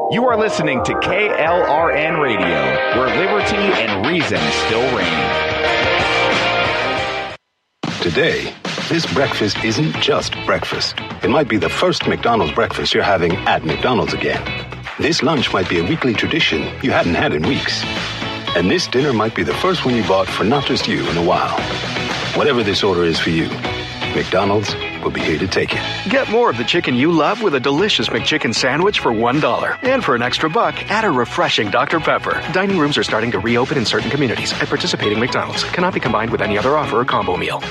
You are listening to KLRN Radio, where liberty and reason still reign. Today, this breakfast isn't just breakfast. It might be the first McDonald's breakfast you're having at McDonald's again. This lunch might be a weekly tradition you hadn't had in weeks. And this dinner might be the first one you bought for not just you in a while. Whatever this order is for you, McDonald's will be here to take it. Get more of the chicken you love with a delicious McChicken sandwich for $1. And for an extra buck, add a refreshing Dr. Pepper. Dining rooms are starting to reopen in certain communities at participating McDonald's. Cannot be combined with any other offer or combo meal.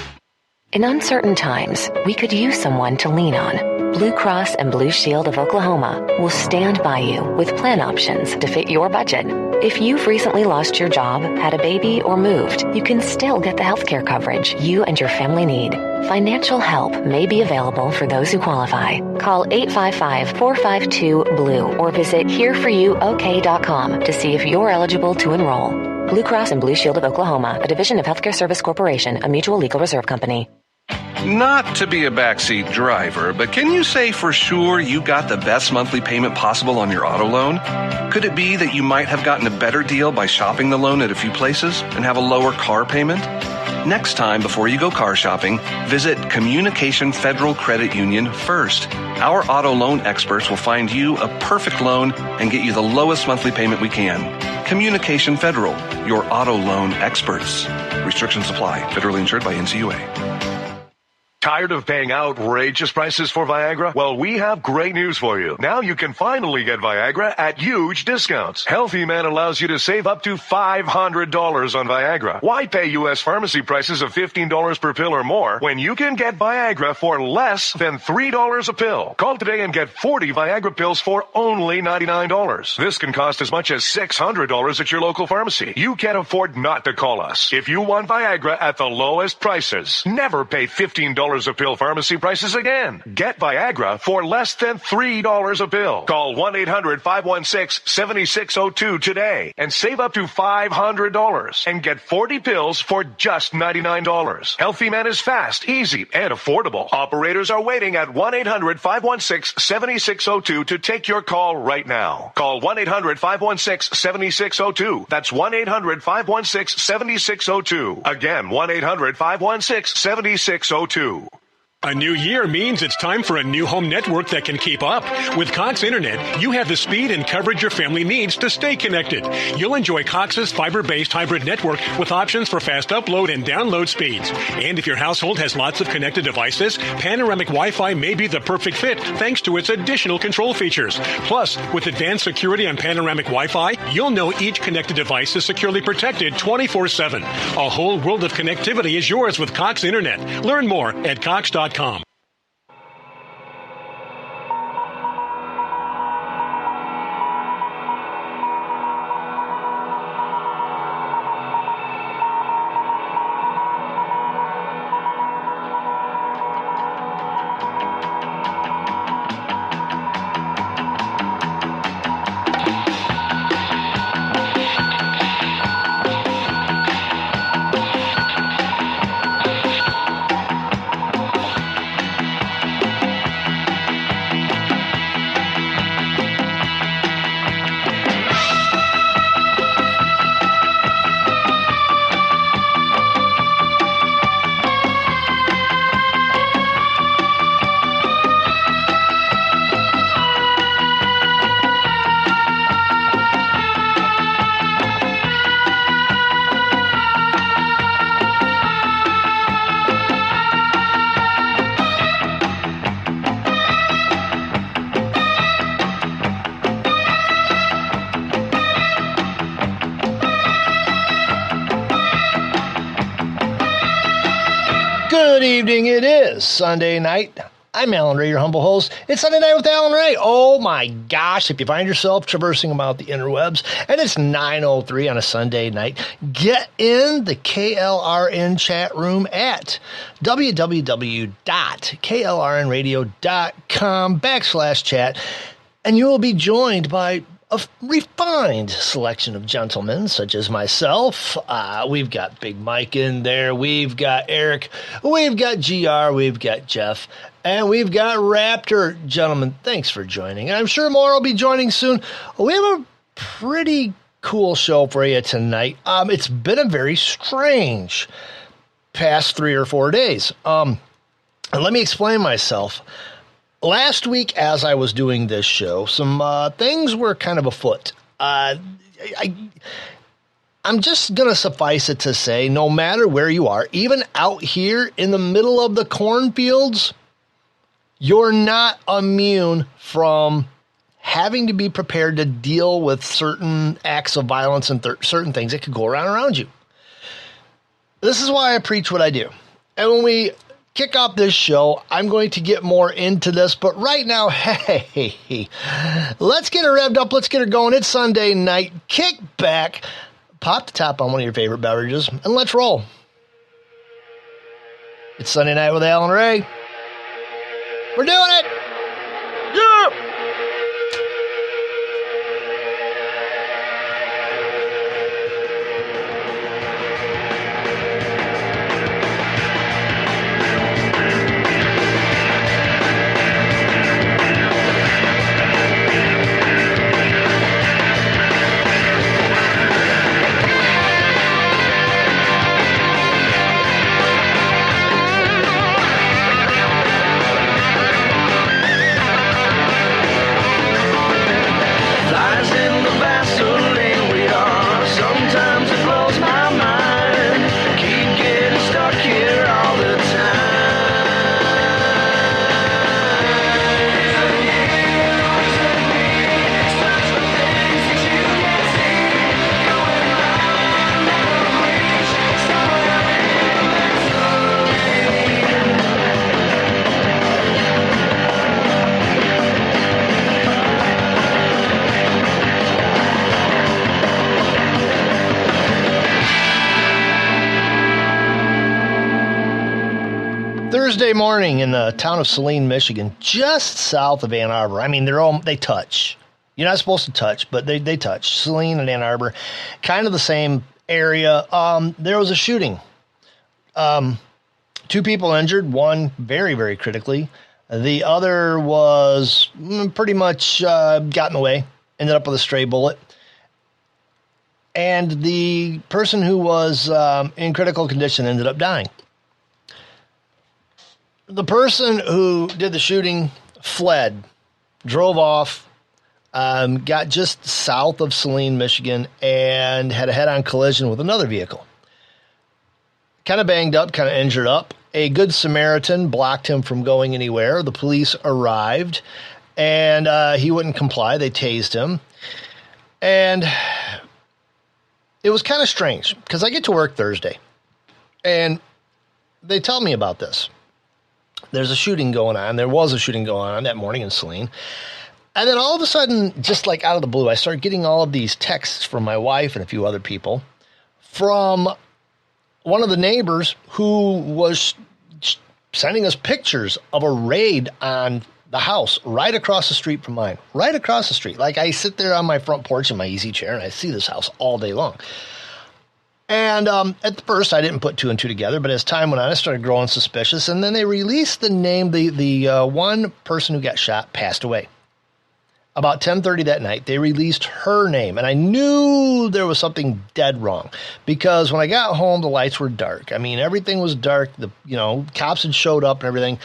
In uncertain times, we could use someone to lean on. Blue Cross and Blue Shield of Oklahoma will stand by you with plan options to fit your budget. If you've recently lost your job, had a baby, or moved, you can still get the healthcare coverage you and your family need. Financial help may be available for those who qualify. Call 855-452-BLUE or visit hereforyouok.com to see if you're eligible to enroll. Blue Cross and Blue Shield of Oklahoma, a division of Healthcare Service Corporation, a mutual legal reserve company. Not to be a backseat driver, but can you say for sure you got the best monthly payment possible on your auto loan? Could it be that you might have gotten a better deal by shopping the loan at a few places and have a lower car payment? Next time, before you go car shopping, visit Communication Federal Credit Union first. Our auto loan experts will find you a perfect loan and get you the lowest monthly payment we can. Communication Federal, your auto loan experts. Restrictions apply. Federally insured by NCUA. Tired of paying outrageous prices for Viagra? Well, we have great news for you. Now you can finally get Viagra at huge discounts. Healthy Man allows you to save up to $500 on Viagra. Why pay U.S. pharmacy prices of $15 per pill or more when you can get Viagra for less than $3 a pill? Call today and get 40 Viagra pills for only $99. This can cost as much as $600 at your local pharmacy. You can't afford not to call us. If you want Viagra at the lowest prices, never pay $15 a pill pharmacy prices again. Get Viagra for less than $3 a pill. Call 1-800-516-7602 today and save up to $500 and get 40 pills for just $99. Healthy Man is fast, easy, and affordable. Operators are waiting at 1-800-516-7602 to take your call right now. Call 1-800-516-7602. That's 1-800-516-7602. Again, 1-800-516-7602. A new year means it's time for a new home network that can keep up. With Cox Internet, you have the speed and coverage your family needs to stay connected. You'll enjoy Cox's fiber-based hybrid network with options for fast upload and download speeds. And if your household has lots of connected devices, Panoramic Wi-Fi may be the perfect fit thanks to its additional control features. Plus, with advanced security on Panoramic Wi-Fi, you'll know each connected device is securely protected 24/7. A whole world of connectivity is yours with Cox Internet. Learn more at Cox.com. Good evening, it is Sunday night. I'm Alan Ray, your humble host. It's Sunday Night with Alan Ray. Oh my gosh, if you find yourself traversing about the interwebs and it's 9:03 on a Sunday night, get in the KLRN chat room at www.klrnradio.com/chat, and you will be joined by a refined selection of gentlemen such as myself. We've got Big Mike in there. We've got Eric. We've got GR. We've got Jeff. And we've got Raptor. Gentlemen, thanks for joining. And I'm sure more will be joining soon. We have a pretty cool show for you tonight. It's been a very strange past 3 or 4 days. And let me explain myself. Last week, as I was doing this show, some things were kind of afoot. I'm just going to suffice it to say, no matter where you are, even out here in the middle of the cornfields, you're not immune from having to be prepared to deal with certain acts of violence and certain things that could go around you. This is why I preach what I do. And when we kick off this show, I'm going to get more into this. But right now, hey, let's get her revved up. Let's get her going. It's Sunday night. Kick back. Pop the top on one of your favorite beverages, and let's roll. It's Sunday Night with Alan Ray. We're doing it! Yeah! Thursday morning in the town of Saline, Michigan, just south of Ann Arbor. I mean, they touch. You're not supposed to touch, but they touch. Saline and Ann Arbor, kind of the same area. There was a shooting. 2 people injured, one very, very critically. The other was pretty much got in the way, ended up with a stray bullet. And the person who was in critical condition ended up dying. The person who did the shooting fled, drove off, got just south of Saline, Michigan, and had a head-on collision with another vehicle. Kind of banged up, kind of injured up. A Good Samaritan blocked him from going anywhere. The police arrived, and he wouldn't comply. They tased him. And it was kind of strange, because I get to work Thursday, and they tell me about this. There's a shooting going on. There was a shooting going on that morning in Saline. And then all of a sudden, just like out of the blue, I started getting all of these texts from my wife and a few other people from one of the neighbors who was sending us pictures of a raid on the house right across the street from mine. Right across the street. Like, I sit there on my front porch in my easy chair and I see this house all day long. And at first, I didn't put 2 and 2 together, but as time went on, I started growing suspicious. And then they released the name. The one person who got shot passed away. About 10:30 that night, they released her name. And I knew there was something dead wrong. Because when I got home, the lights were dark. I mean, everything was dark. The cops had showed up and everything.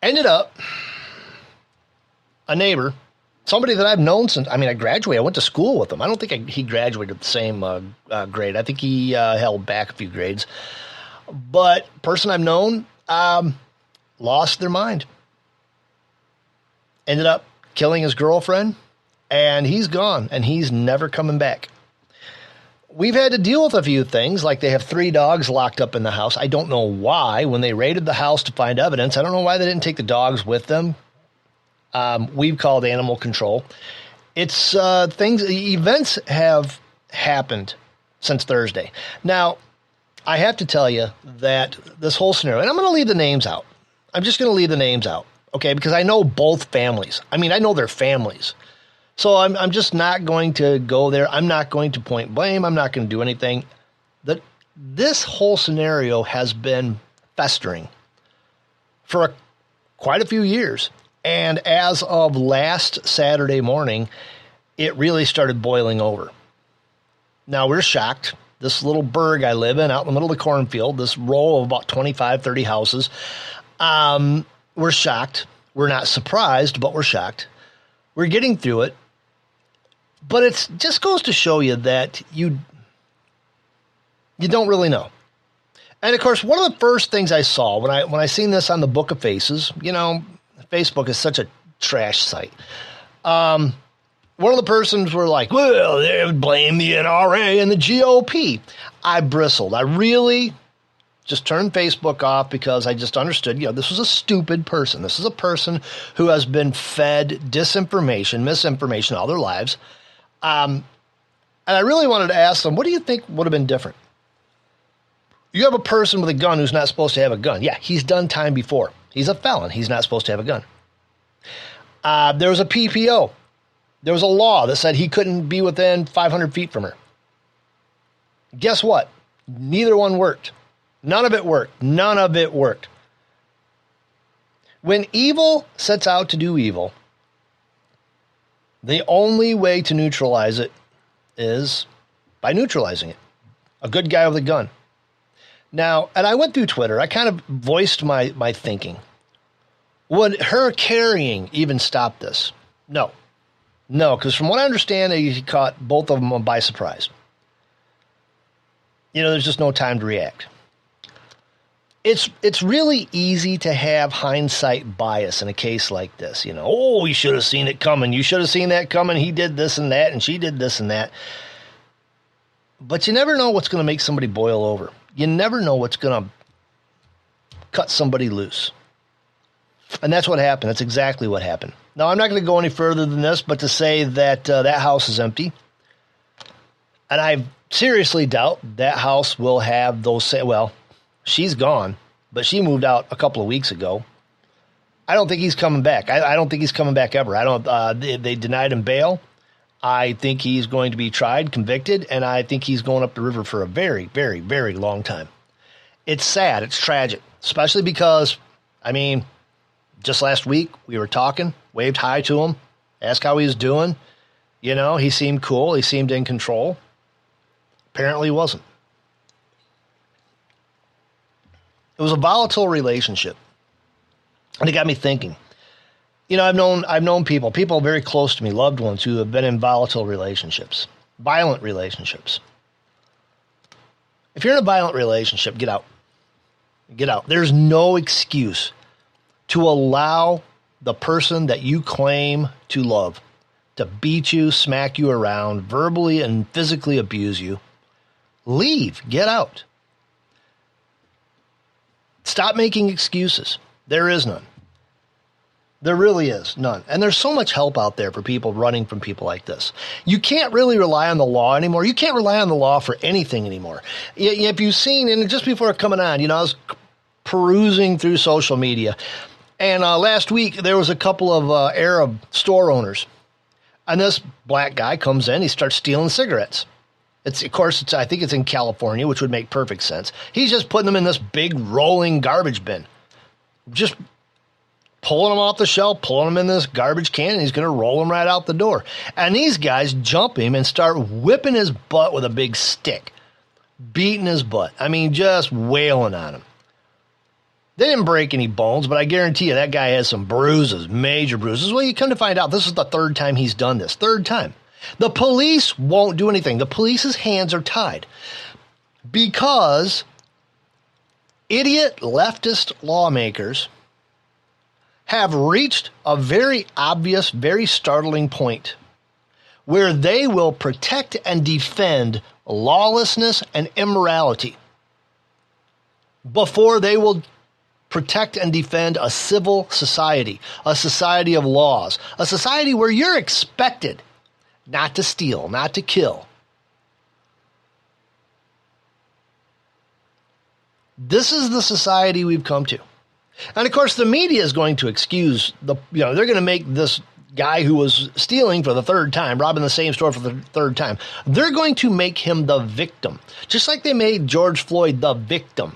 Ended up, a neighbor, somebody that I've known since, I graduated. I went to school with him. I don't think he graduated the same grade. I think he held back a few grades. But person I've known lost their mind. Ended up killing his girlfriend, and he's gone, and he's never coming back. We've had to deal with a few things, like they have 3 dogs locked up in the house. I don't know why. When they raided the house to find evidence, I don't know why they didn't take the dogs with them. We've called animal control. It's events have happened since Thursday. Now, I have to tell you that this whole scenario, and I'm going to leave the names out. I'm just going to leave the names out, okay? Because I know both families. I know their families. So I'm just not going to go there. I'm not going to point blame. I'm not going to do anything. This whole scenario has been festering for quite a few years. And as of last Saturday morning, it really started boiling over. Now, we're shocked. This little burg I live in out in the middle of the cornfield, this row of about 25, 30 houses, we're shocked. We're not surprised, but we're shocked. We're getting through it. But it just goes to show you that you don't really know. And, of course, one of the first things I saw when I seen this on the Book of Faces, Facebook is such a trash site. One of the persons were like, well, they would blame the NRA and the GOP. I bristled. I really just turned Facebook off because I just understood, this was a stupid person. This is a person who has been fed disinformation, misinformation all their lives. And I really wanted to ask them, what do you think would have been different? You have a person with a gun who's not supposed to have a gun. Yeah, he's done time before. He's a felon. He's not supposed to have a gun. There was a PPO. There was a law that said he couldn't be within 500 feet from her. Guess what? Neither one worked. None of it worked. None of it worked. When evil sets out to do evil, the only way to neutralize it is by neutralizing it. A good guy with a gun. Now, and I went through Twitter. I kind of voiced my thinking. Would her carrying even stop this? No. No, because from what I understand, he caught both of them by surprise. There's just no time to react. It's really easy to have hindsight bias in a case like this. Oh, you should have seen it coming. You should have seen that coming. He did this and that, and she did this and that. But you never know what's going to make somebody boil over. You never know what's going to cut somebody loose. And that's what happened. That's exactly what happened. Now, I'm not going to go any further than this, but to say that that house is empty. And I seriously doubt that house will have those, she's gone, but she moved out a couple of weeks ago. I don't think he's coming back. I don't think he's coming back ever. They denied him bail. I think he's going to be tried, convicted, and I think he's going up the river for a very, very, very long time. It's sad. It's tragic, especially because, just last week we were talking, waved hi to him, asked how he was doing. He seemed cool. He seemed in control. Apparently he wasn't. It was a volatile relationship. And it got me thinking. I've known people very close to me, loved ones who have been in volatile relationships, violent relationships. If you're in a violent relationship, get out. Get out. There's no excuse to allow the person that you claim to love to beat you, smack you around, verbally and physically abuse you. Leave. Get out. Stop making excuses. There is none. There really is none. And there's so much help out there for people running from people like this. You can't really rely on the law anymore. You can't rely on the law for anything anymore. If you've seen, and just before coming on, I was perusing through social media. And last week, there was a couple of Arab store owners. And this black guy comes in, he starts stealing cigarettes. I think it's in California, which would make perfect sense. He's just putting them in this big rolling garbage bin. Just pulling them off the shelf, pulling them in this garbage can, and he's going to roll them right out the door. And these guys jump him and start whipping his butt with a big stick, beating his butt. Just wailing on him. They didn't break any bones, but I guarantee you that guy has some bruises, major bruises. Well, you come to find out this is the third time he's done this. Third time. The police won't do anything. The police's hands are tied because idiot leftist lawmakers have reached a very obvious, very startling point where they will protect and defend lawlessness and immorality before they will protect and defend a civil society, a society of laws, a society where you're expected not to steal, not to kill. This is the society we've come to. And of course, the media is going to excuse they're going to make this guy who was stealing for the third time, robbing the same store for the third time. They're going to make him the victim, just like they made George Floyd the victim.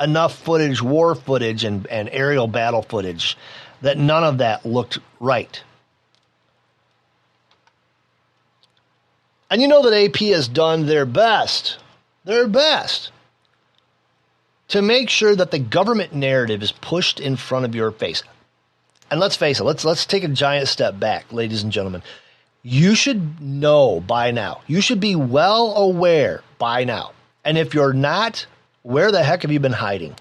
enough footage, war footage, and aerial battle footage, that none of that looked right. And you know that AP has done their best to make sure that the government narrative is pushed in front of your face. And let's face it, let's take a giant step back, ladies and gentlemen. You should know by now. You should be well aware by now. And if you're not, where the heck have you been hiding?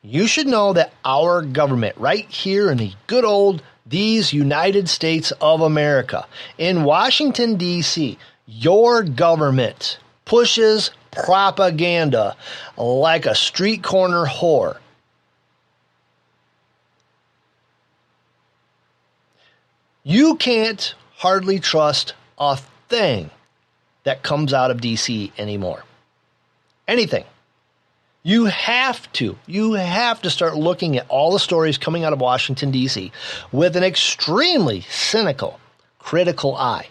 You should know that our government, right here in the good old, these United States of America, in Washington, D.C., your government pushes propaganda like a street corner whore. You can't hardly trust a thing that comes out of D.C. anymore. Anything. You have to start looking at all the stories coming out of Washington, D.C. with an extremely cynical, critical eye.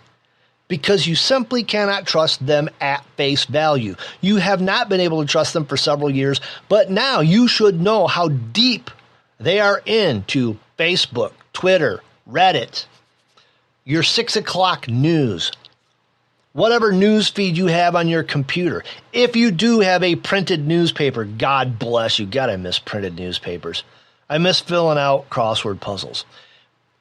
Because you simply cannot trust them at face value. You have not been able to trust them for several years, but now you should know how deep they are into Facebook, Twitter, Reddit, your 6 o'clock news, whatever news feed you have on your computer. If you do have a printed newspaper, God bless you. God, I miss printed newspapers. I miss filling out crossword puzzles.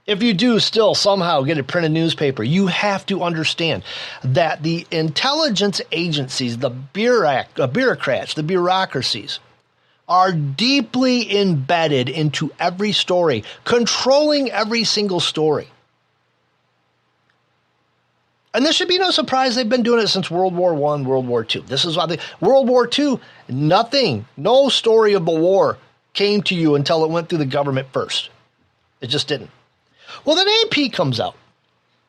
If you do still somehow get a printed newspaper, you have to understand that the intelligence agencies, the bureaucrats, the bureaucracies, are deeply embedded into every story, controlling every single story. And this should be no surprise. They've been doing it since World War I, World War II. This is why World War II, no story of the war came to you until it went through the government first. It just didn't. Well, then AP comes out.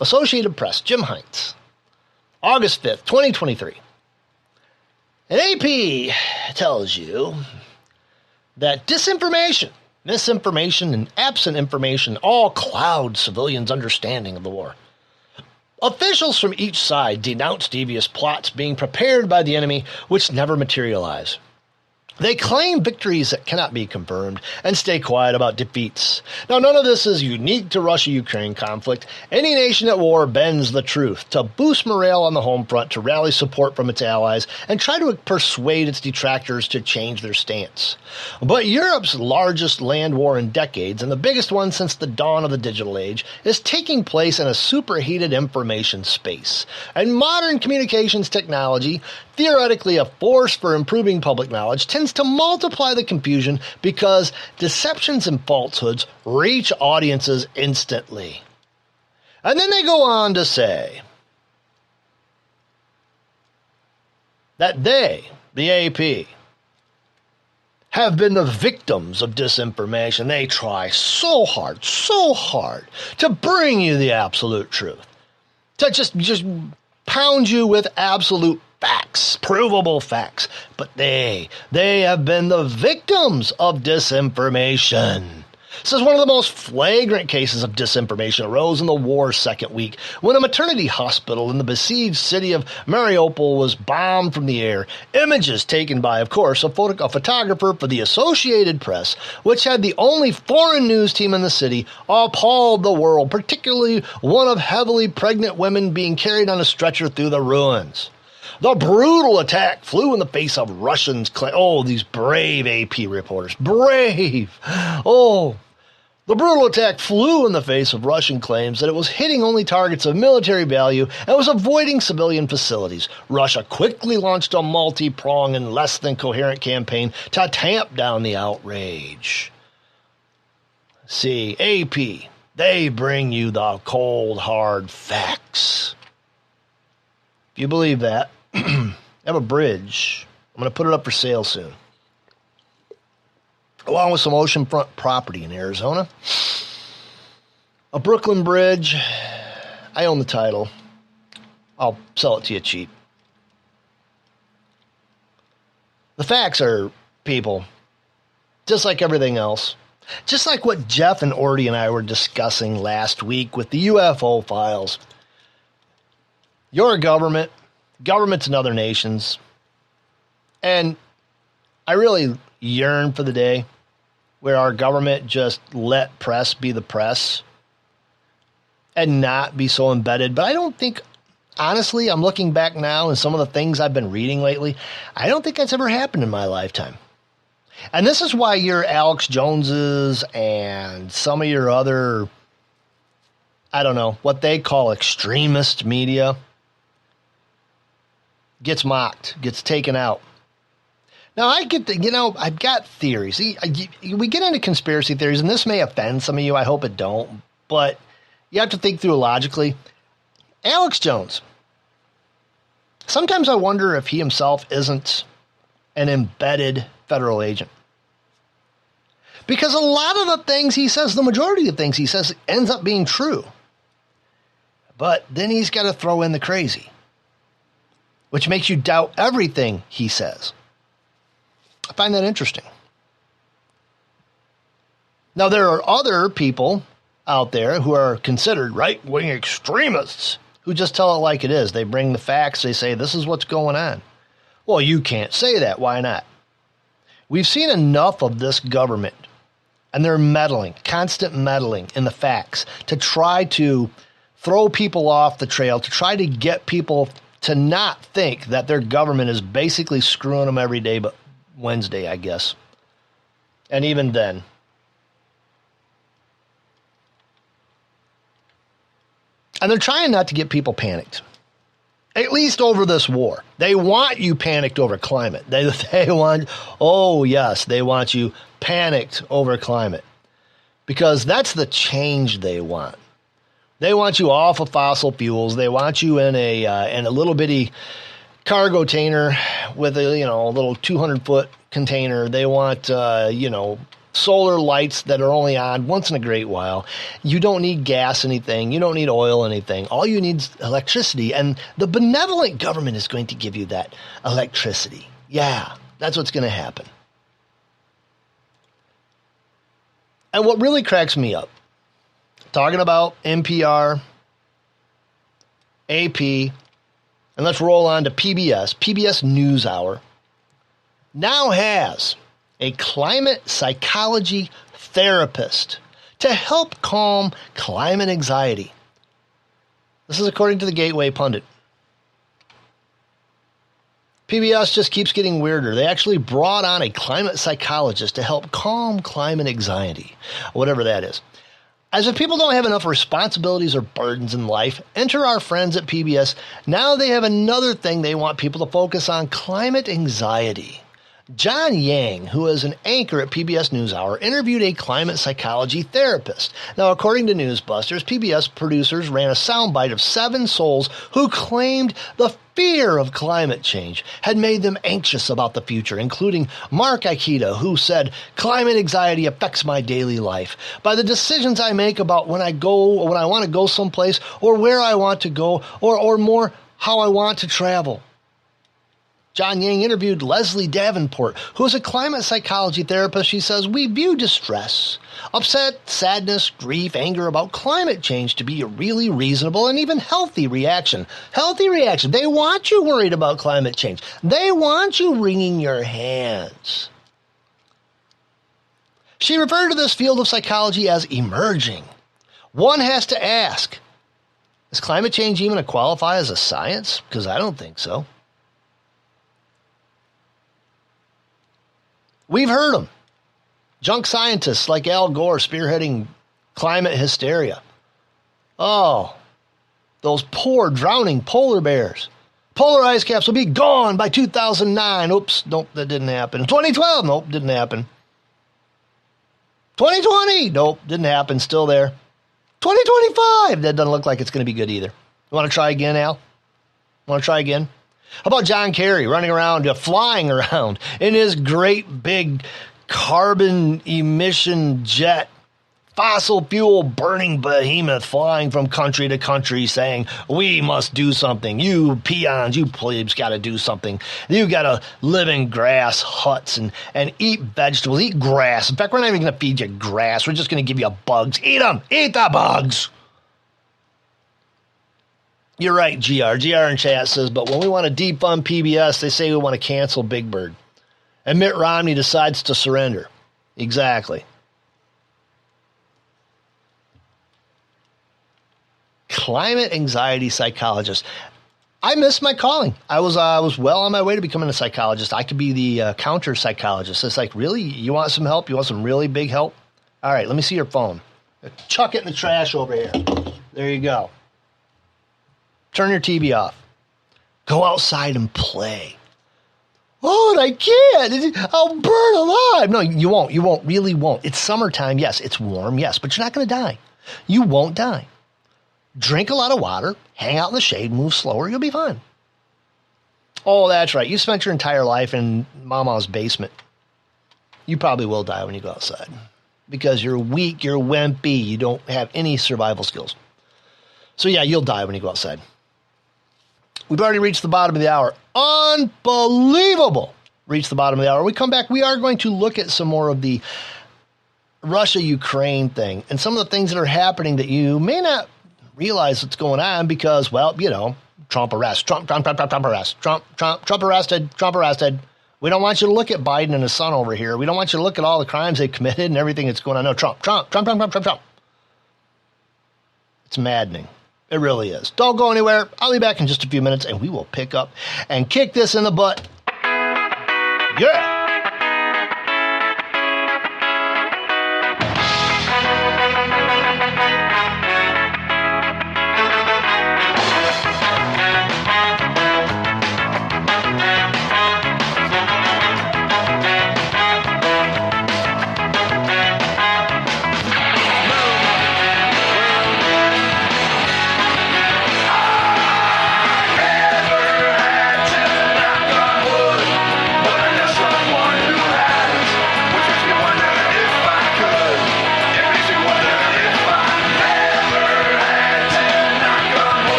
Associated Press, Jim Hines, August 5th, 2023. And AP tells you that disinformation, misinformation, and absent information all cloud civilians' understanding of the war. Officials from each side denounce devious plots being prepared by the enemy which never materialize. They claim victories that cannot be confirmed and stay quiet about defeats. Now, none of this is unique to Russia-Ukraine conflict. Any nation at war bends the truth to boost morale on the home front, to rally support from its allies, and try to persuade its detractors to change their stance. But Europe's largest land war in decades, and the biggest one since the dawn of the digital age, is taking place in a superheated information space. And modern communications technology, theoretically a force for improving public knowledge, tends to multiply the confusion because deceptions and falsehoods reach audiences instantly. And then they go on to say that they, the AP, have been the victims of disinformation. They try so hard to bring you the absolute truth, to just pound you with absolute facts, provable facts, but they have been the victims of disinformation. This is one of the most flagrant cases of disinformation arose in the war's second week, when a maternity hospital in the besieged city of Mariupol was bombed from the air. Images taken by, of course, a photographer for the Associated Press, which had the only foreign news team in the city, appalled the world, particularly one of heavily pregnant women being carried on a stretcher through the ruins. The brutal attack flew in the face of Russians. These brave AP reporters. Brave! The brutal attack flew in the face of Russian claims that it was hitting only targets of military value and was avoiding civilian facilities. Russia quickly launched a multi-pronged and less than coherent campaign to tamp down the outrage. See, AP, they bring you the cold, hard facts. If you believe that, I have a bridge. I'm going to put it up for sale soon, along with some oceanfront property in Arizona. A Brooklyn bridge. I own the title. I'll sell it to you cheap. The facts are, people, just like everything else, just like what Jeff and Orty and I were discussing last week with the UFO files. Your governments in other nations, and I really, yearn for the day where our government just let press be the press and not be so embedded. But I don't think, honestly, I'm looking back now and some of the things I've been reading lately, I don't think that's ever happened in my lifetime. And this is why your Alex Joneses and some of your other, I don't know, what they call extremist media gets mocked, gets taken out. Now, I get I've got theories. We get into conspiracy theories, and this may offend some of you. I hope it don't. But you have to think through it logically. Alex Jones. Sometimes I wonder if he himself isn't an embedded federal agent. Because a lot of the things he says, the majority of the things he says, ends up being true. But then he's got to throw in the crazy, which makes you doubt everything he says. I find that interesting. Now, there are other people out there who are considered right-wing extremists who just tell it like it is. They bring the facts. They say, this is what's going on. Well, you can't say that. Why not? We've seen enough of this government and their meddling, constant meddling in the facts to try to throw people off the trail, to try to get people to not think that their government is basically screwing them every day but Wednesday, I guess. And even then. And they're trying not to get people panicked. At least over this war. They want you panicked over climate. They want, oh yes, they want you panicked over climate. Because that's the change they want. They want you off of fossil fuels. They want you in a little bitty cargo container with a little 200-foot container. They want solar lights that are only on once in a great while. You don't need gas anything. You don't need oil anything. All you need is electricity. And the benevolent government is going to give you that electricity. Yeah, that's what's going to happen. And what really cracks me up, talking about NPR, AP, and let's roll on to PBS. PBS NewsHour now has a climate psychology therapist to help calm climate anxiety. This is according to the Gateway Pundit. PBS just keeps getting weirder. They actually brought on a climate psychologist to help calm climate anxiety, whatever that is. As if people don't have enough responsibilities or burdens in life, enter our friends at PBS. Now they have another thing they want people to focus on: climate anxiety. John Yang, who is an anchor at PBS NewsHour, interviewed a climate psychology therapist. Now, according to Newsbusters, PBS producers ran a soundbite of 7 souls who claimed the fear of climate change had made them anxious about the future, including Mark Ikeda, who said, "Climate anxiety affects my daily life by the decisions I make about when I want to go someplace, or where I want to go, or more, how I want to travel." John Yang interviewed Leslie Davenport, who is a climate psychology therapist. She says, "We view distress, upset, sadness, grief, anger about climate change to be a really reasonable and even healthy reaction." Healthy reaction. They want you worried about climate change. They want you wringing your hands. She referred to this field of psychology as emerging. One has to ask, is climate change even to qualify as a science? Because I don't think so. We've heard them. Junk scientists like Al Gore spearheading climate hysteria. Oh, those poor drowning polar bears. Polar ice caps will be gone by 2009. Oops, nope, that didn't happen. 2012, nope, didn't happen. 2020, nope, didn't happen, still there. 2025, that doesn't look like it's going to be good either. You want to try again, Al? Want to try again? How about John Kerry running around, flying around in his great big carbon emission jet, fossil fuel burning behemoth, flying from country to country saying, "We must do something. You peons, you plebes got to do something. You got to live in grass huts and eat vegetables, eat grass. In fact, we're not even going to feed you grass. We're just going to give you bugs. Eat them. Eat the bugs." You're right, GR. GR in chat says, but when we want to defund PBS, they say we want to cancel Big Bird. And Mitt Romney decides to surrender. Exactly. Climate anxiety psychologist. I missed my calling. I was well on my way to becoming a psychologist. I could be the counter psychologist. It's like, really? You want some help? You want some really big help? All right, let me see your phone. Chuck it in the trash over here. There you go. Turn your TV off. Go outside and play. Oh, I can't. I'll burn alive. No, you won't. You won't. Really won't. It's summertime. Yes, it's warm. Yes, but you're not going to die. You won't die. Drink a lot of water, hang out in the shade, move slower, you'll be fine. Oh, that's right. You spent your entire life in Mama's basement. You probably will die when you go outside because you're weak, you're wimpy, you don't have any survival skills. So yeah, you'll die when you go outside. We've already reached the bottom of the hour. Unbelievable. Reached the bottom of the hour. When we come back, we are going to look at some more of the Russia-Ukraine thing and some of the things that are happening that you may not realize what's going on because, well, you know, Trump arrest, Trump arrest, Trump arrested. We don't want you to look at Biden and his son over here. We don't want you to look at all the crimes they committed and everything that's going on. No, Trump. It's maddening. It really is. Don't go anywhere. I'll be back in just a few minutes and we will pick up and kick this in the butt. Yeah.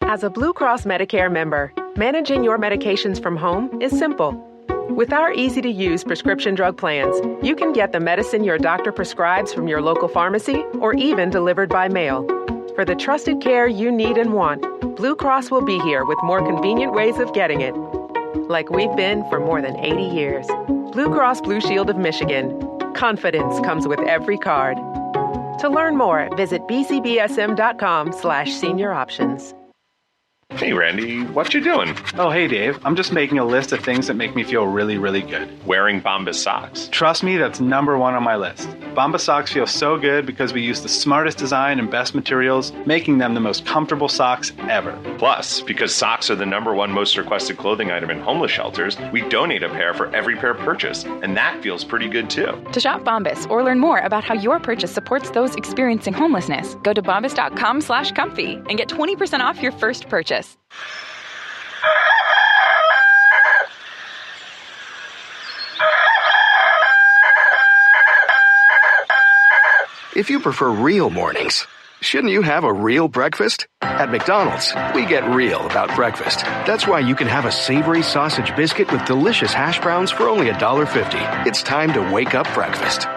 As a Blue Cross Medicare member, managing your medications from home is simple. With our easy-to-use prescription drug plans, you can get the medicine your doctor prescribes from your local pharmacy or even delivered by mail. For the trusted care you need and want, Blue Cross will be here with more convenient ways of getting it. Like we've been for more than 80 years. Blue Cross Blue Shield of Michigan. Confidence comes with every card. To learn more, visit bcbsm.com/senior options. Hey, Randy, what you doing? Oh, hey, Dave. I'm just making a list of things that make me feel really, really good. Wearing Bombas socks. Trust me, that's number one on my list. Bombas socks feel so good because we use the smartest design and best materials, making them the most comfortable socks ever. Plus, because socks are the number one most requested clothing item in homeless shelters, we donate a pair for every pair purchased, and that feels pretty good, too. To shop Bombas or learn more about how your purchase supports those experiencing homelessness, go to bombas.com/comfy and get 20% off your first purchase. If you prefer real mornings, shouldn't you have a real breakfast? At McDonald's, we get real about breakfast. That's why you can have a savory sausage biscuit with delicious hash browns for only $1.50. It's time to wake up breakfast.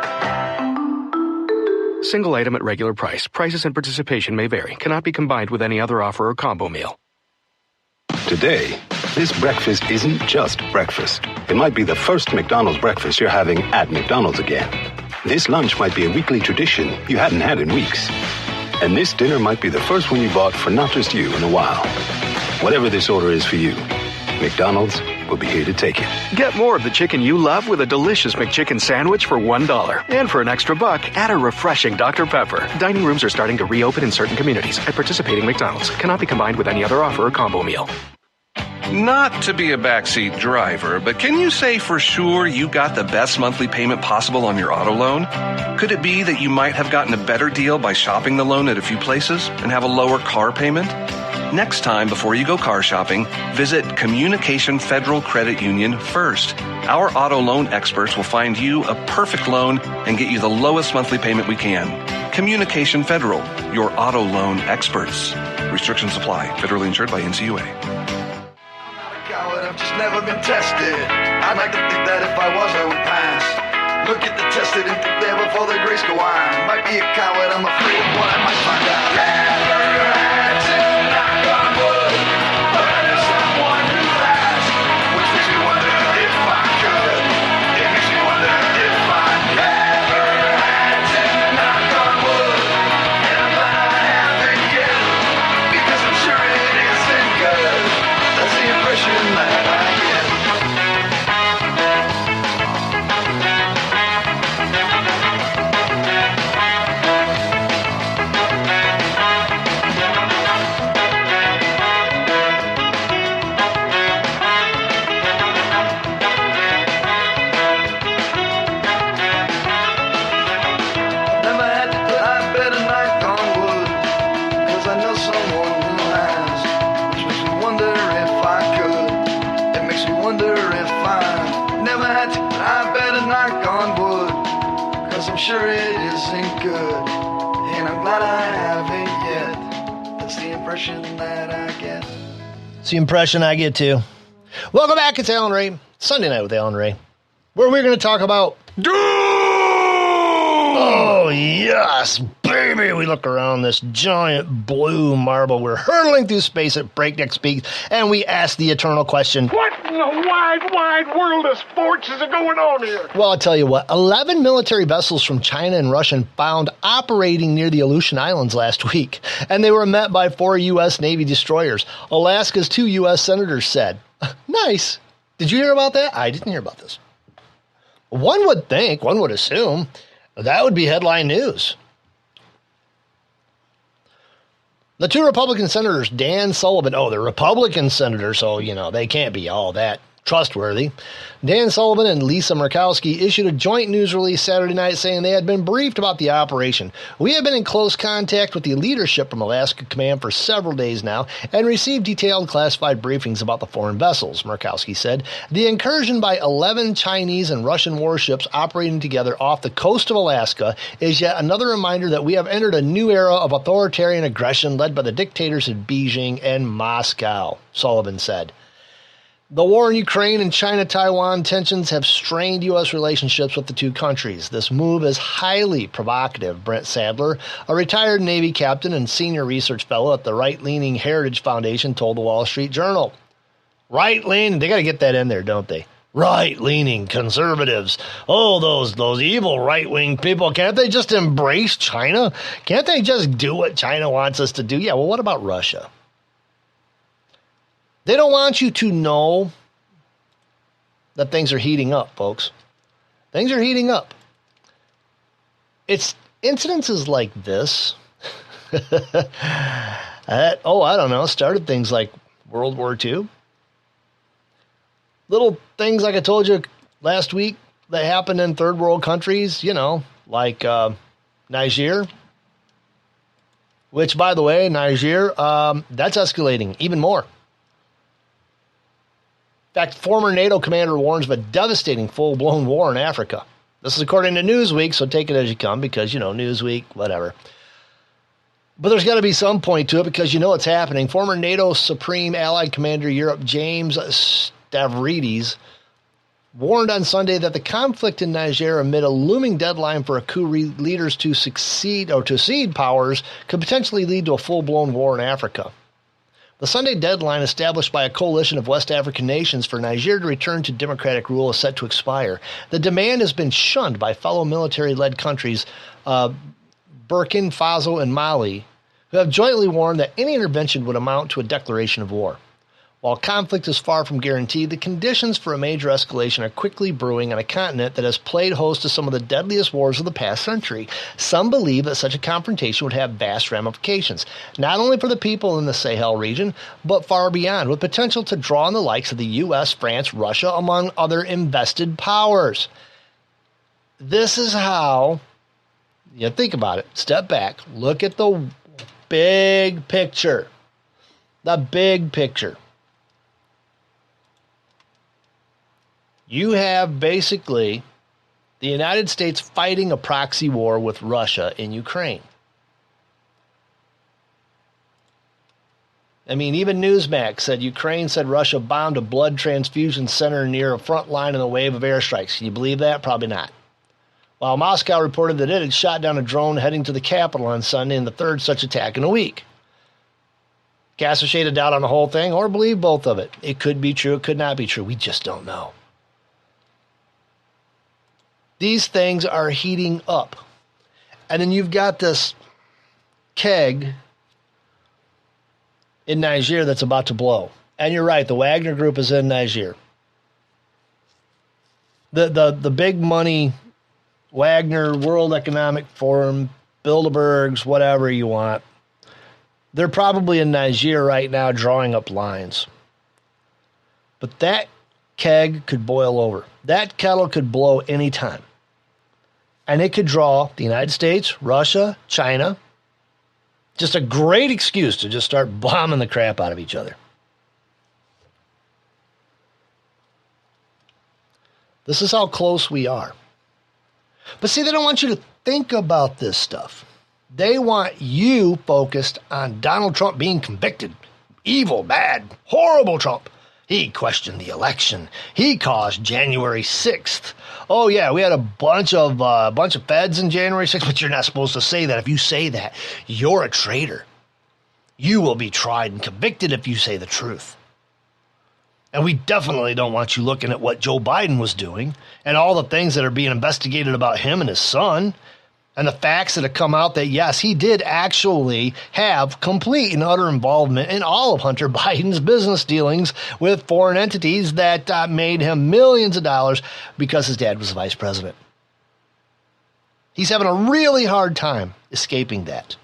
Single item at regular price. Prices and participation may vary. Cannot be combined with any other offer or combo meal. Today, this breakfast isn't just breakfast. It might be the first McDonald's breakfast you're having at McDonald's again. This lunch might be a weekly tradition you hadn't had in weeks. And this dinner might be the first one you bought for not just you in a while. Whatever this order is for you, McDonald's will be here to take it. Get more of the chicken you love with a delicious McChicken sandwich for $1. And for an extra buck, add a refreshing Dr. Pepper. Dining rooms are starting to reopen in certain communities at participating McDonald's. Cannot be combined with any other offer or combo meal. Not to be a backseat driver, but can you say for sure you got the best monthly payment possible on your auto loan? Could it be that you might have gotten a better deal by shopping the loan at a few places and have a lower car payment? Next time, before you go car shopping, visit Communication Federal Credit Union first. Our auto loan experts will find you a perfect loan and get you the lowest monthly payment we can. Communication Federal, your auto loan experts. Restrictions apply. Federally insured by NCUA. coward, I've just never been tested. I'd like to think that if I was, I would pass. Look at the tested and think there before the grace go on. Might be a coward, I'm afraid of what I might find out. Never had to knock on wood, but I know someone who has, which makes me wonder if I could. It makes me wonder if I never had to knock on wood, and I'm glad I haven't yet, because I'm sure it isn't good. That's the impression that I get. Sure it isn't good, and I'm glad I haven't yet. That's the impression that I get. It's the impression I get too. Welcome back, it's Alan Ray. Sunday Night with Alan Ray, where we're going to talk about doom! Oh, yes, baby! We look around this giant blue marble. We're hurtling through space at breakneck speed, and we ask the eternal question, what in the wide world of sports is going on here? Well, I'll tell you what, 11 military vessels from China and Russia found operating near the Aleutian Islands last week, and they were met by 4 U.S. Navy destroyers. Alaska's 2 U.S. senators said, nice. Did you hear about that? I didn't hear about this. One would think, one would assume, that would be headline news. The 2 Republican senators, Dan Sullivan, they're Republican senators, so, they can't be all that trustworthy. Dan Sullivan and Lisa Murkowski issued a joint news release Saturday night saying they had been briefed about the operation. We have been in close contact with the leadership from Alaska Command for several days now and received detailed classified briefings about the foreign vessels, Murkowski said. The incursion by 11 Chinese and Russian warships operating together off the coast of Alaska is yet another reminder that we have entered a new era of authoritarian aggression led by the dictators in Beijing and Moscow, Sullivan said. The war in Ukraine and China-Taiwan tensions have strained U.S. relationships with the 2 countries. This move is highly provocative, Brent Sadler, a retired Navy captain and senior research fellow at the right-leaning Heritage Foundation, told the Wall Street Journal. Right-leaning, they got to get that in there, don't they? Right-leaning conservatives. Oh, those evil right-wing people, can't they just embrace China? Can't they just do what China wants us to do? Yeah, well, what about Russia? They don't want you to know that things are heating up, folks. Things are heating up. It's incidences like this that, I don't know, started things like World War II. Little things like I told you last week that happened in third world countries, like Niger. Which, by the way, Niger, that's escalating even more. In fact, former NATO commander warns of a devastating full-blown war in Africa. This is according to Newsweek, so take it as you come because, Newsweek, whatever. But there's got to be some point to it because it's happening. Former NATO Supreme Allied Commander Europe James Stavridis warned on Sunday that the conflict in Niger amid a looming deadline for a coup leaders to succeed or to cede powers could potentially lead to a full-blown war in Africa. The Sunday deadline established by a coalition of West African nations for Niger to return to democratic rule is set to expire. The demand has been shunned by fellow military-led countries, Burkina Faso and Mali, who have jointly warned that any intervention would amount to a declaration of war. While conflict is far from guaranteed, the conditions for a major escalation are quickly brewing on a continent that has played host to some of the deadliest wars of the past century. Some believe that such a confrontation would have vast ramifications, not only for the people in the Sahel region, but far beyond, with potential to draw on the likes of the U.S., France, Russia, among other invested powers. This is how, think about it, step back, look at the big picture. The big picture. You have basically the United States fighting a proxy war with Russia in Ukraine. I mean, even Newsmax said Ukraine said Russia bombed a blood transfusion center near a front line in a wave of airstrikes. Can you believe that? Probably not. While Moscow reported that it had shot down a drone heading to the capital on Sunday in the third such attack in a week. Cast a shade of doubt on the whole thing, or believe both of it. It could be true, it could not be true. We just don't know. These things are heating up. And then you've got this keg in Niger that's about to blow. And you're right, the Wagner Group is in Niger. The big money Wagner, World Economic Forum, Bilderbergs, whatever you want, they're probably in Niger right now drawing up lines. But that keg could boil over. That kettle could blow any time. And it could draw the United States, Russia, China. Just a great excuse to just start bombing the crap out of each other. This is how close we are. But see, they don't want you to think about this stuff. They want you focused on Donald Trump being convicted. Evil, bad, horrible Trump. He questioned the election. He caused January 6th. Oh, yeah, we had a bunch of feds in January 6th, but you're not supposed to say that. If you say that, you're a traitor. You will be tried and convicted if you say the truth. And we definitely don't want you looking at what Joe Biden was doing and all the things that are being investigated about him and his son. And the facts that have come out that, yes, he did actually have complete and utter involvement in all of Hunter Biden's business dealings with foreign entities that made him millions of dollars because his dad was the vice president. He's having a really hard time escaping that.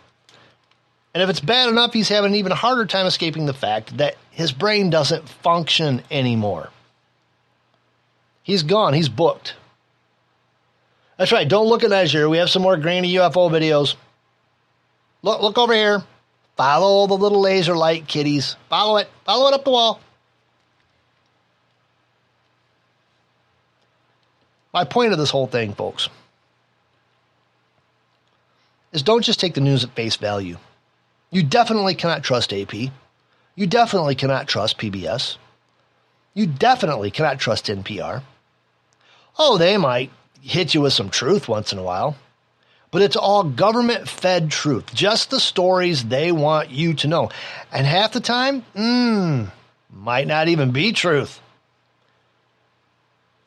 And if it's bad enough, he's having an even harder time escaping the fact that his brain doesn't function anymore. He's gone. He's booked. That's right. Don't look at Niger. We have some more grainy UFO videos. Look over here. Follow the little laser light kitties. Follow it. Follow it up the wall. My point of this whole thing, folks, is don't just take the news at face value. You definitely cannot trust AP. You definitely cannot trust PBS. You definitely cannot trust NPR. Oh, they might hit you with some truth once in a while, but it's all government-fed truth, just the stories they want you to know. And half the time, might not even be truth.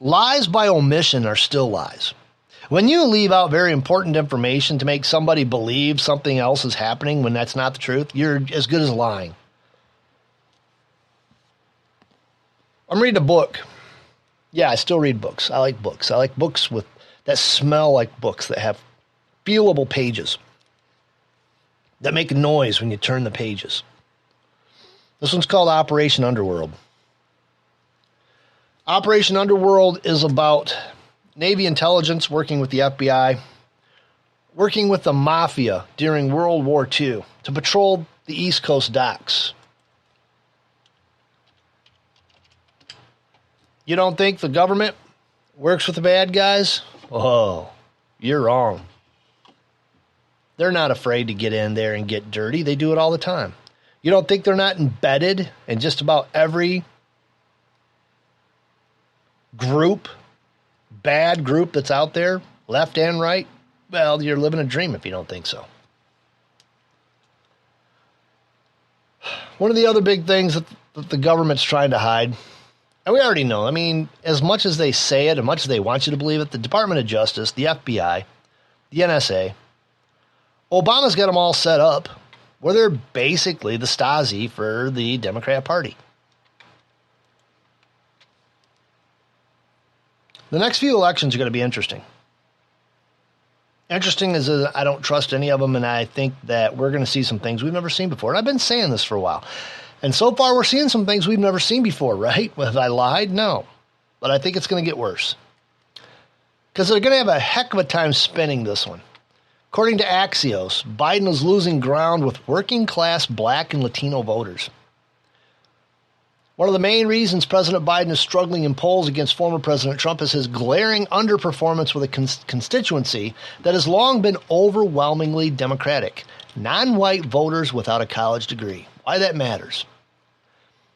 Lies by omission are still lies. When you leave out very important information to make somebody believe something else is happening when that's not the truth, you're as good as lying. I'm reading a book. Yeah, I still read books. I like books. I like books that smell like books, that have feelable pages, that make a noise when you turn the pages. This one's called Operation Underworld. Operation Underworld is about Navy intelligence working with the FBI, working with the mafia during World War II to patrol the East Coast docks. You don't think the government works with the bad guys? Oh, you're wrong. They're not afraid to get in there and get dirty. They do it all the time. You don't think they're not embedded in just about every group, bad group that's out there, left and right? Well, you're living a dream if you don't think so. One of the other big things that the government's trying to hide, and we already know, I mean, as much as they say it, as much as they want you to believe it, the Department of Justice, the FBI, the NSA, Obama's got them all set up where they're basically the Stasi for the Democrat Party. The next few elections are going to be interesting. Interesting is that I don't trust any of them, and I think that we're going to see some things we've never seen before. And I've been saying this for a while. And so far, we're seeing some things we've never seen before, right? Have I lied? No. But I think it's going to get worse. Because they're going to have a heck of a time spinning this one. According to Axios, Biden is losing ground with working-class black and Latino voters. One of the main reasons President Biden is struggling in polls against former President Trump is his glaring underperformance with a constituency that has long been overwhelmingly Democratic, non-white voters without a college degree. Why that matters.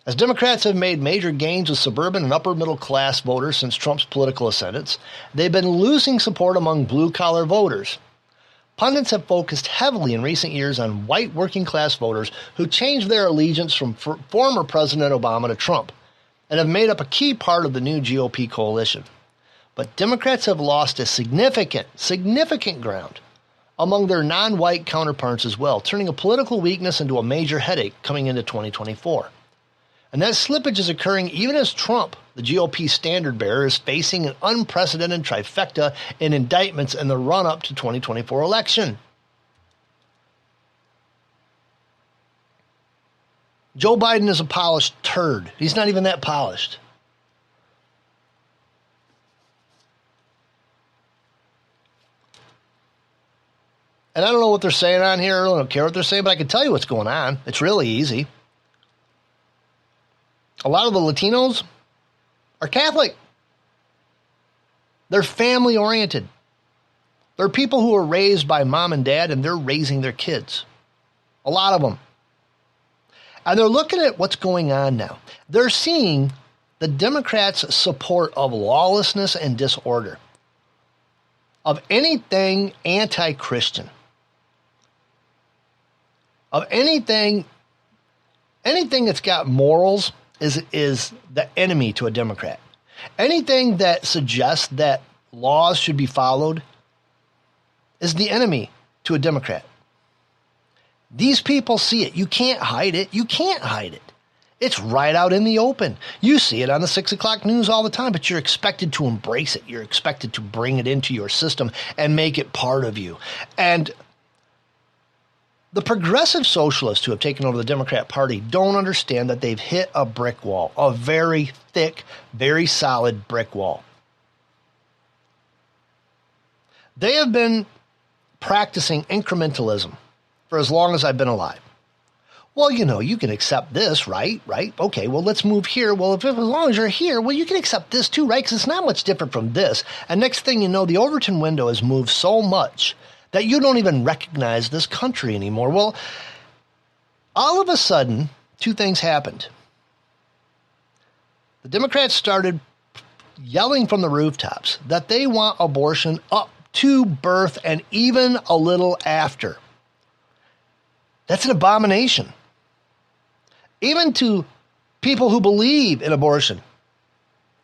As Democrats have made major gains with suburban and upper middle class voters since Trump's political ascendance, they've been losing support among blue-collar voters. Pundits have focused heavily in recent years on white working-class voters who changed their allegiance from former President Obama to Trump and have made up a key part of the new GOP coalition. But Democrats have lost a significant ground among their non-white counterparts as well, turning a political weakness into a major headache coming into 2024. And that slippage is occurring even as Trump, the GOP standard bearer, is facing an unprecedented trifecta in indictments in the run-up to 2024 election. Joe Biden is a polished turd. He's not even that polished. And I don't know what they're saying on here. I don't care what they're saying, but I can tell you what's going on. It's really easy. A lot of the Latinos are Catholic. They're family-oriented. They're people who are raised by mom and dad, and they're raising their kids. A lot of them. And they're looking at what's going on now. They're seeing the Democrats' support of lawlessness and disorder, of anything anti-Christian, of anything that's got morals is the enemy to a Democrat. Anything that suggests that laws should be followed is the enemy to a Democrat. These people see it. You can't hide it. You can't hide it. It's right out in the open. You see it on the 6 o'clock news all the time, but you're expected to embrace it. You're expected to bring it into your system and make it part of you. And the progressive socialists who have taken over the Democrat Party don't understand that they've hit a brick wall, a very thick, very solid brick wall. They have been practicing incrementalism for as long as I've been alive. Well, you can accept this, right? Okay, well, let's move here. Well, as long as you're here, well, you can accept this too, right? Because it's not much different from this. And next thing you know, the Overton window has moved so much that you don't even recognize this country anymore. Well, all of a sudden, two things happened. The Democrats started yelling from the rooftops that they want abortion up to birth and even a little after. That's an abomination. Even to people who believe in abortion,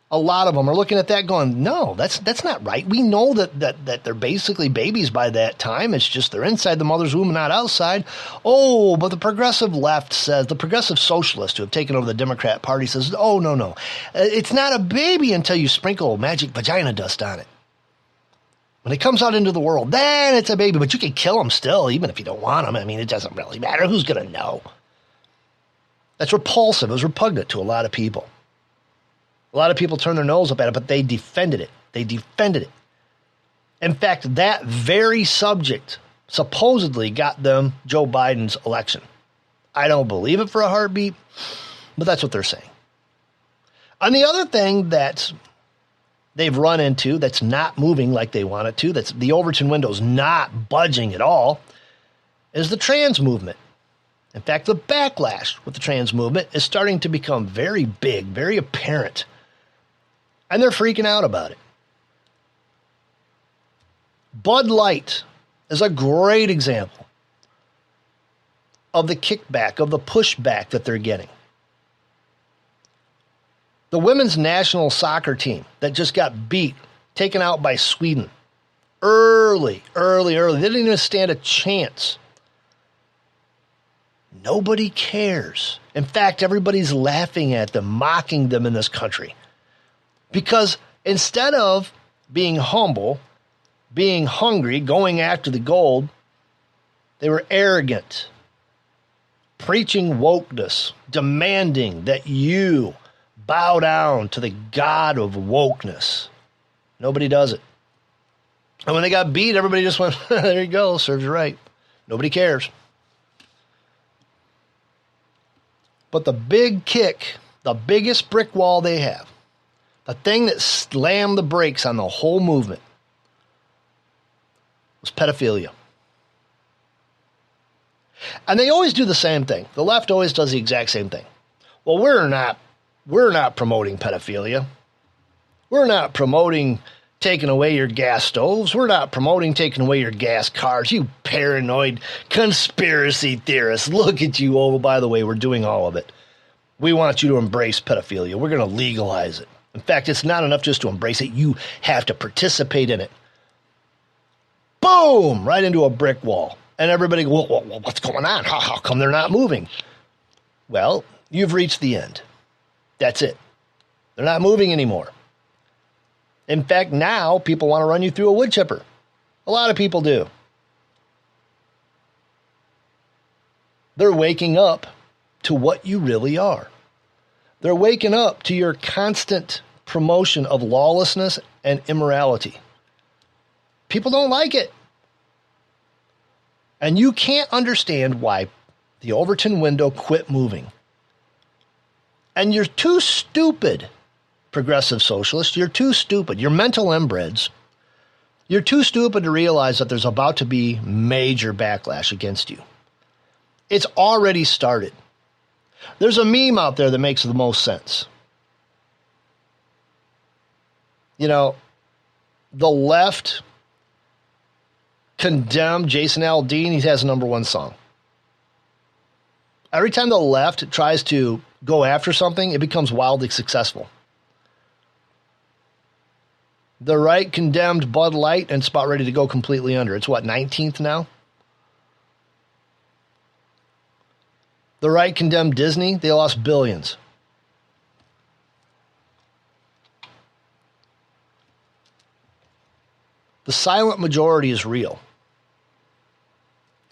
a lot of them are looking at that going, no, that's not right. We know that they're basically babies by that time. It's just they're inside the mother's womb and not outside. Oh, but the progressive left says, the progressive socialists who have taken over the Democrat Party says, oh, no. It's not a baby until you sprinkle magic vagina dust on it. When it comes out into the world, then it's a baby, but you can kill them still, even if you don't want them. I mean, it doesn't really matter. Who's going to know? That's repulsive. It was repugnant to a lot of people. A lot of people turned their nose up at it, but they defended it. In fact, that very subject supposedly got them Joe Biden's election. I don't believe it for a heartbeat, but that's what they're saying. And the other thing that they've run into that's not moving like they want it to, that's the Overton window's not budging at all, is the trans movement. In fact, the backlash with the trans movement is starting to become very big, very apparent. And they're freaking out about it. Bud Light is a great example of the kickback, of the pushback that they're getting. The women's national soccer team that just got beat, taken out by Sweden. Early. They didn't even stand a chance. Nobody cares. In fact, everybody's laughing at them, mocking them in this country. Because instead of being humble, being hungry, going after the gold, they were arrogant, preaching wokeness, demanding that you bow down to the God of wokeness. Nobody does it. And when they got beat, everybody just went, there you go, serves you right. Nobody cares. But the big kick, the biggest brick wall they have, the thing that slammed the brakes on the whole movement, was pedophilia. And they always do the same thing. The left always does the exact same thing. Well, we're not promoting pedophilia. We're not promoting taking away your gas stoves. We're not promoting taking away your gas cars. You paranoid conspiracy theorists. Look at you. Oh, by the way, we're doing all of it. We want you to embrace pedophilia. We're going to legalize it. In fact, it's not enough just to embrace it. You have to participate in it. Boom! Right into a brick wall. And everybody, well, what's going on? How come they're not moving? Well, you've reached the end. That's it. They're not moving anymore. In fact, now people want to run you through a wood chipper. A lot of people do. They're waking up to what you really are. They're waking up to your constant promotion of lawlessness and immorality. People don't like it. And you can't understand why the Overton window quit moving. And you're too stupid, progressive socialists. You're too stupid. You're mental inbreds. You're too stupid to realize that there's about to be major backlash against you. It's already started. There's a meme out there that makes the most sense. You know, the left condemned Jason Aldean. He has a #1 song. Every time the left tries to go after something, it becomes wildly successful. The right condemned Bud Light, and it's about ready to go completely under. It's what, 19th now? The right condemned Disney. They lost billions. The silent majority is real.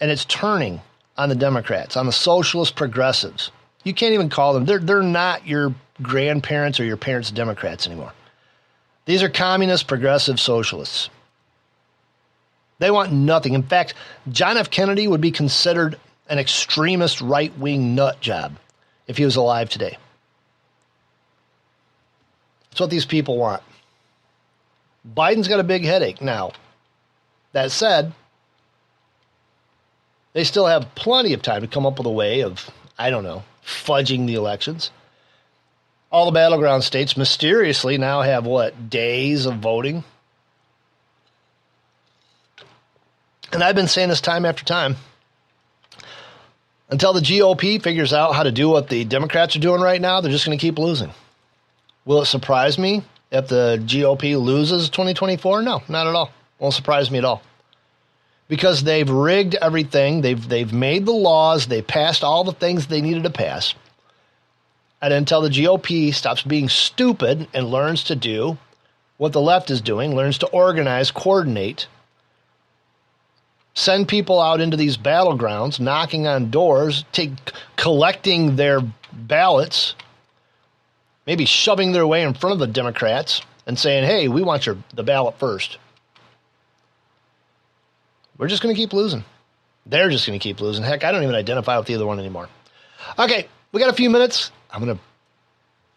And it's turning on the Democrats, on the socialist progressives. You can't even call them. They're not your grandparents or your parents' Democrats anymore. These are communist progressive socialists. They want nothing. In fact, John F. Kennedy would be considered an extremist right-wing nut job if he was alive today. That's what these people want. Biden's got a big headache now. That said, they still have plenty of time to come up with a way of, I don't know, fudging the elections. All the battleground states mysteriously now have, what, days of voting? And I've been saying this time after time. Until the GOP figures out how to do what the Democrats are doing right now, they're just going to keep losing. Will it surprise me if the GOP loses 2024? No, not at all. Won't surprise me at all. Because they've rigged everything. They've made the laws. They passed all the things they needed to pass. And until the GOP stops being stupid and learns to do what the left is doing, learns to organize, coordinate, send people out into these battlegrounds, knocking on doors, collecting their ballots, maybe shoving their way in front of the Democrats and saying, hey, we want the ballot first. We're just going to keep losing. They're just going to keep losing. Heck, I don't even identify with either one anymore. Okay, we got a few minutes. I'm going to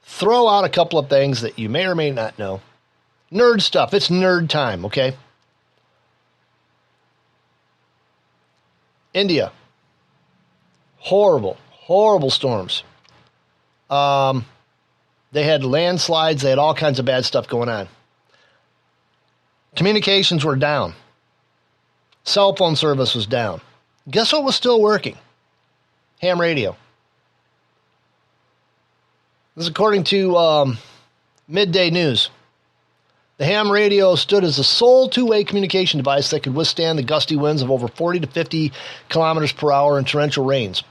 throw out a couple of things that you may or may not know. Nerd stuff. It's nerd time, okay? India. Horrible, horrible storms. They had landslides. They had all kinds of bad stuff going on. Communications were down. Cell phone service was down. Guess what was still working? Ham radio. This is according to Midday News. The ham radio stood as the sole two-way communication device that could withstand the gusty winds of over 40 to 50 kilometers per hour and torrential rains.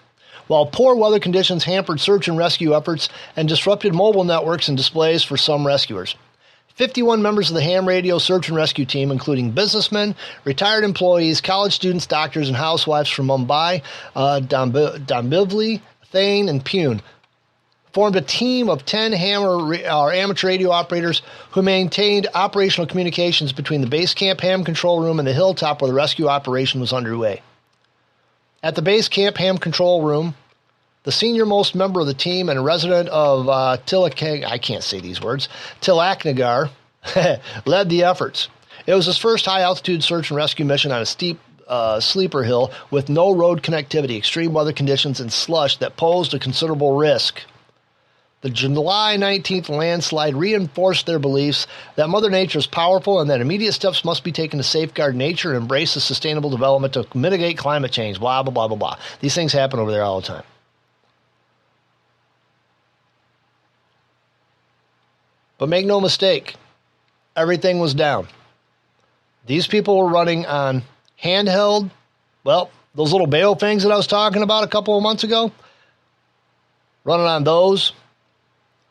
While poor weather conditions hampered search and rescue efforts and disrupted mobile networks and displays for some rescuers. 51 members of the ham radio search and rescue team, including businessmen, retired employees, college students, doctors, and housewives from Mumbai, Dombivli, Thane, and Pune, formed a team of 10 amateur radio operators who maintained operational communications between the base camp ham control room and the hilltop where the rescue operation was underway. At the base camp ham control room, the senior-most member of the team and a resident of Tilaknagar led the efforts. It was his first high-altitude search and rescue mission on a steep Sleeper Hill with no road connectivity, extreme weather conditions, and slush that posed a considerable risk. The July 19th landslide reinforced their beliefs that Mother Nature is powerful and that immediate steps must be taken to safeguard nature and embrace the sustainable development to mitigate climate change, blah, blah, blah, blah, blah. These things happen over there all the time. But make no mistake, everything was down. These people were running on handheld, well, those little bale things that I was talking about a couple of months ago, running on those,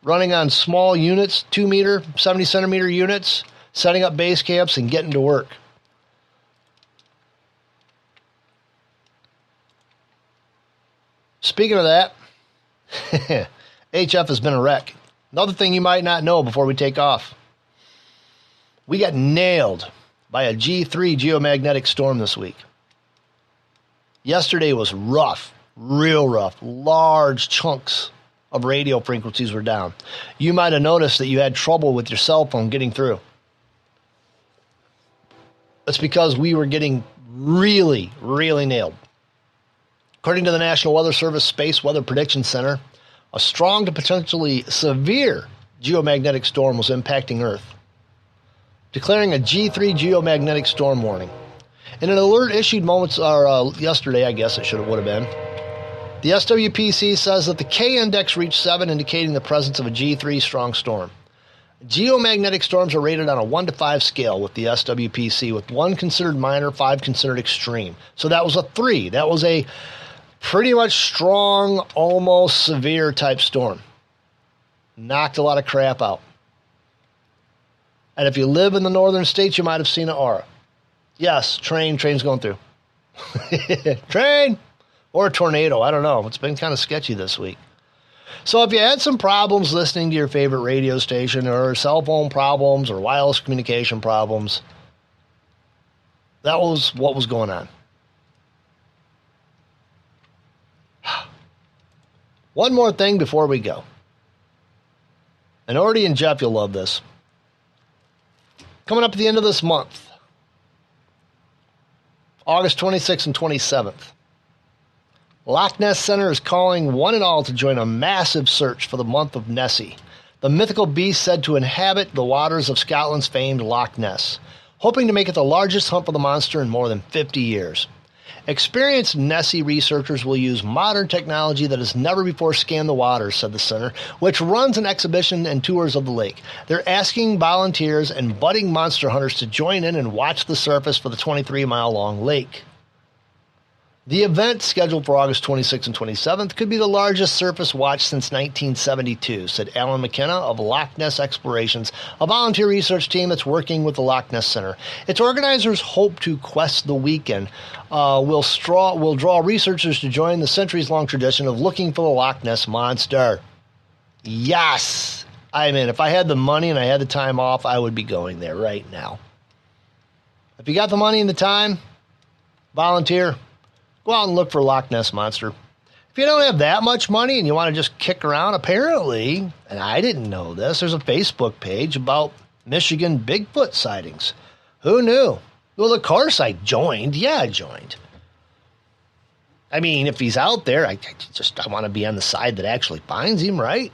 running on small units, 2 meter, 70 centimeter units, setting up base camps and getting to work. Speaking of that, HF has been a wreck. Another thing you might not know before we take off. We got nailed by a G3 geomagnetic storm this week. Yesterday was rough, real rough. Large chunks of radio frequencies were down. You might have noticed that you had trouble with your cell phone getting through. That's because we were getting really, really nailed. According to the National Weather Service Space Weather Prediction Center, a strong to potentially severe geomagnetic storm was impacting Earth, declaring a G3 geomagnetic storm warning. In an alert issued yesterday, I guess it would have been, the SWPC says that the K index reached 7, indicating the presence of a G3 strong storm. Geomagnetic storms are rated on a 1 to 5 scale with the SWPC, with 1 considered minor, 5 considered extreme. So that was a 3. That was a pretty much strong, almost severe type storm. Knocked a lot of crap out. And if you live in the northern states, you might have seen an aura. Yes, train's going through. Train! Or a tornado, I don't know. It's been kind of sketchy this week. So if you had some problems listening to your favorite radio station, or cell phone problems, or wireless communication problems, that was what was going on. One more thing before we go. And Artie and Jeff, you'll love this. Coming up at the end of this month, August 26th and 27th, Loch Ness Center is calling one and all to join a massive search for the month of Nessie, the mythical beast said to inhabit the waters of Scotland's famed Loch Ness, hoping to make it the largest hunt for the monster in more than 50 years. Experienced Nessie researchers will use modern technology that has never before scanned the waters, said the center, which runs an exhibition and tours of the lake. They're asking volunteers and budding monster hunters to join in and watch the surface for the 23-mile-long lake. The event, scheduled for August 26th and 27th, could be the largest surface watch since 1972, said Alan McKenna of Loch Ness Explorations, a volunteer research team that's working with the Loch Ness Center. Its organizers hope to Quest the Weekend will draw researchers to join the centuries-long tradition of looking for the Loch Ness Monster. Yes! I mean, if I had the money and I had the time off, I would be going there right now. If you got the money and the time, volunteer. Go out and look for Loch Ness Monster. If you don't have that much money and you want to just kick around, apparently, and I didn't know this, there's a Facebook page about Michigan Bigfoot sightings. Who knew? Well, of course I joined. Yeah, I joined. I mean, if he's out there, I want to be on the side that actually finds him, right?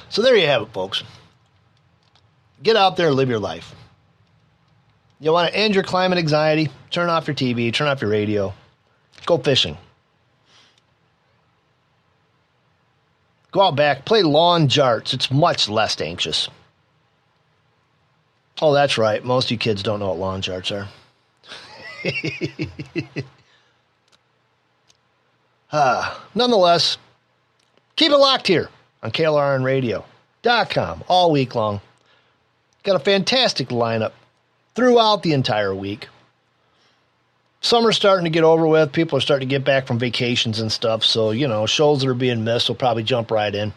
So there you have it, folks. Get out there and live your life. You want to end your climate anxiety? Turn off your TV, turn off your radio. Go fishing. Go out back, play lawn jarts. It's much less anxious. Oh, that's right. Most of you kids don't know what lawn jarts are. Nonetheless, keep it locked here on KLRNradio.com all week long. Got a fantastic lineup throughout the entire week. Summer's starting to get over with. People are starting to get back from vacations and stuff. So, shows that are being missed will probably jump right in.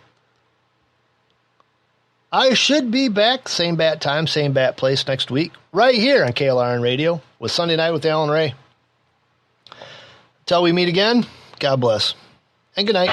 I should be back, same bat time, same bat place next week, right here on KLRN Radio with Sunday Night with Alan Ray. Till we meet again, God bless. And good night.